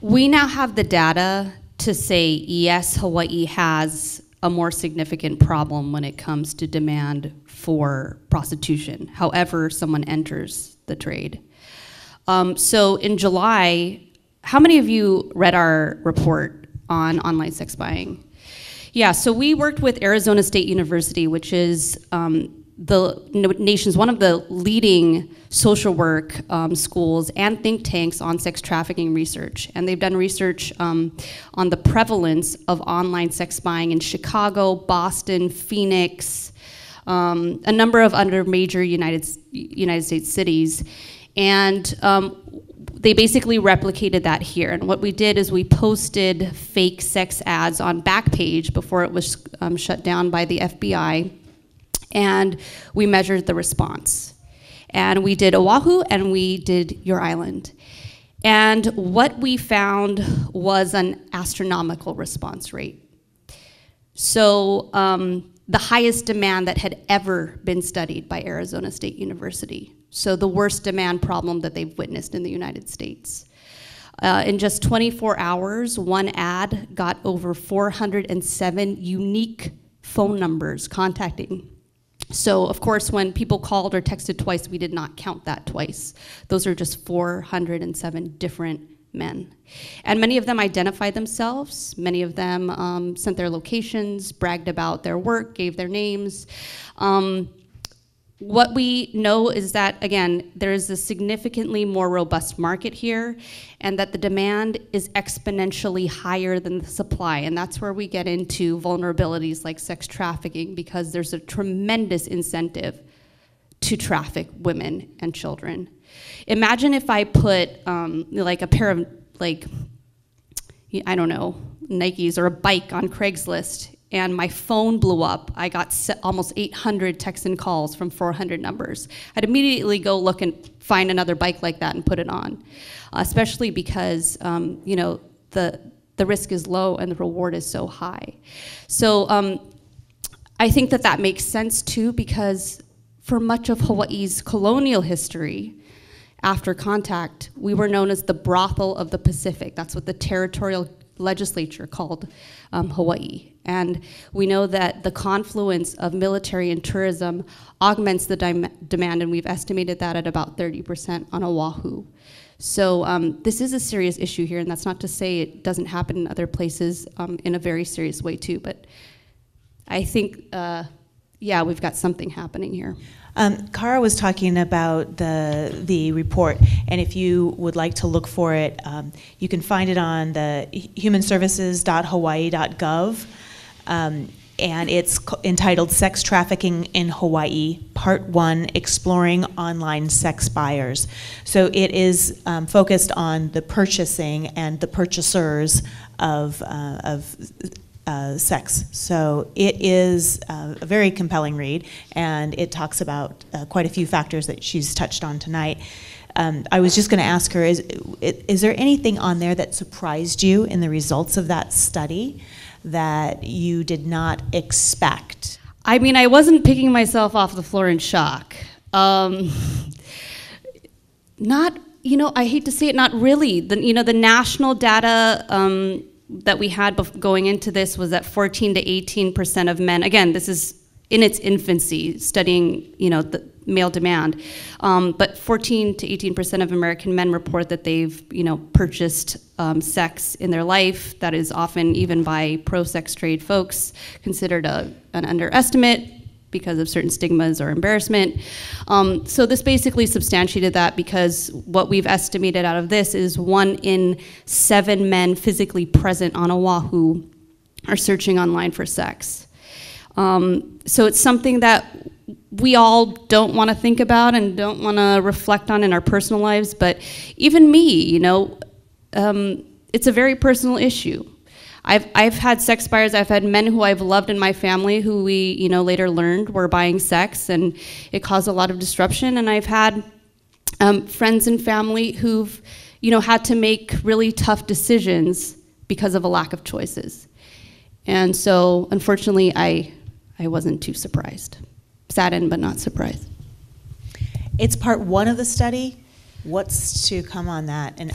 We now have the data to say, yes, Hawaii has a more significant problem when it comes to demand for prostitution, however someone enters the trade. So in July, how many of you read our report on online sex buying? Yeah, so we worked with Arizona State University, which is the nation's one of the leading social work schools and think tanks on sex trafficking research. And they've done research on the prevalence of online sex buying in Chicago, Boston, Phoenix, a number of other major United States cities. And they basically replicated that here. And what we did is we posted fake sex ads on Backpage before it was shut down by the FBI. And we measured the response. And we did Oahu and we did your island. And what we found was an astronomical response rate. So the highest demand that had ever been studied by Arizona State University. So the worst demand problem that they've witnessed in the United States. In just 24 hours, one ad got over 407 unique phone numbers contacting. So of course, when people called or texted twice, we did not count that twice. Those are just 407 different men. And many of them identified themselves. Many of them sent their locations, bragged about their work, gave their names. What we know is that, again, there is a significantly more robust market here, and that the demand is exponentially higher than the supply. And that's where we get into vulnerabilities like sex trafficking, because there's a tremendous incentive to traffic women and children. Imagine if I put like a pair of, like, I don't know, Nikes or a bike on Craigslist, and my phone blew up. I got almost 800 texts and calls from 400 numbers. I'd immediately go look and find another bike like that and put it on, especially because you know, the risk is low and the reward is so high. So I think that that makes sense too, because for much of Hawaii's colonial history, after contact, we were known as the brothel of the Pacific. That's what the territorial legislature called Hawaii. And we know that the confluence of military and tourism augments the demand, and we've estimated that at about 30% on Oahu. So this is a serious issue here, and that's not to say it doesn't happen in other places in a very serious way too, but I think, yeah, we've got something happening here. Kara was talking about the report, and if you would like to look for it, you can find it on the humanservices.hawaii.gov, and it's entitled Sex Trafficking in Hawaii, Part 1, Exploring Online Sex Buyers. So it is focused on the purchasing and the purchasers of sex. So it is a very compelling read, and it talks about quite a few factors that she's touched on tonight. I was just going to ask her, is there anything on there that surprised you in the results of that study that you did not expect? I mean, I wasn't picking myself off the floor in shock. Not, you know, I hate to say it, not really. The national data that we had going into this was that 14 to 18% of men, again, this is in its infancy, studying, you know, the male demand, but 14 to 18% of American men report that they've, you know, purchased sex in their life. That is often, even by pro-sex trade folks, considered an underestimate because of certain stigmas or embarrassment. So this basically substantiated that, because what we've estimated out of this is 1 in 7 men physically present on Oahu are searching online for sex. So it's something that we all don't want to think about and don't want to reflect on in our personal lives, but even me, you know, it's a very personal issue. I've had sex buyers, I've had men who I've loved in my family who we, you know, later learned were buying sex, and it caused a lot of disruption. And I've had friends and family who've, you know, had to make really tough decisions because of a lack of choices. And so, unfortunately, I wasn't too surprised. Saddened, but not surprised. It's part 1 of the study. What's to come on that? And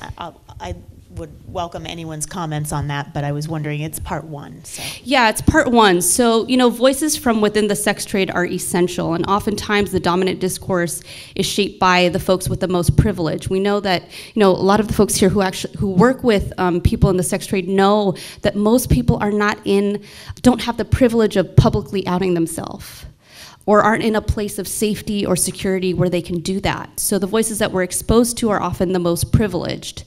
would welcome anyone's comments on that, but I was wondering, it's part one. So. Yeah, it's part one. So, voices from within the sex trade are essential, and oftentimes the dominant discourse is shaped by the folks with the most privilege. We know that, a lot of the folks here who work with people in the sex trade know that most people don't have the privilege of publicly outing themselves, or aren't in a place of safety or security where they can do that. So the voices that we're exposed to are often the most privileged.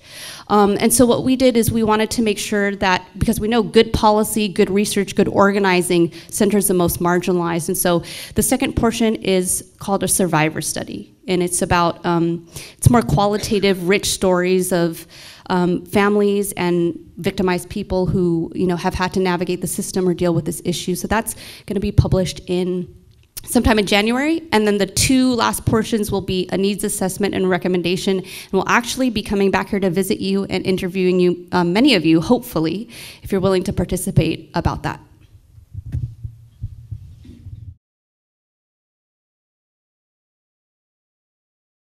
And so what we did is we wanted to make sure that, because we know good policy, good research, good organizing centers the most marginalized. And so the second portion is called a survivor study. And it's about, it's more qualitative, rich stories of families and victimized people who have had to navigate the system or deal with this issue. So that's gonna be published sometime in January, and then the two last portions will be a needs assessment and recommendation, and we'll actually be coming back here to visit you and interviewing you, many of you, hopefully, if you're willing to participate about that.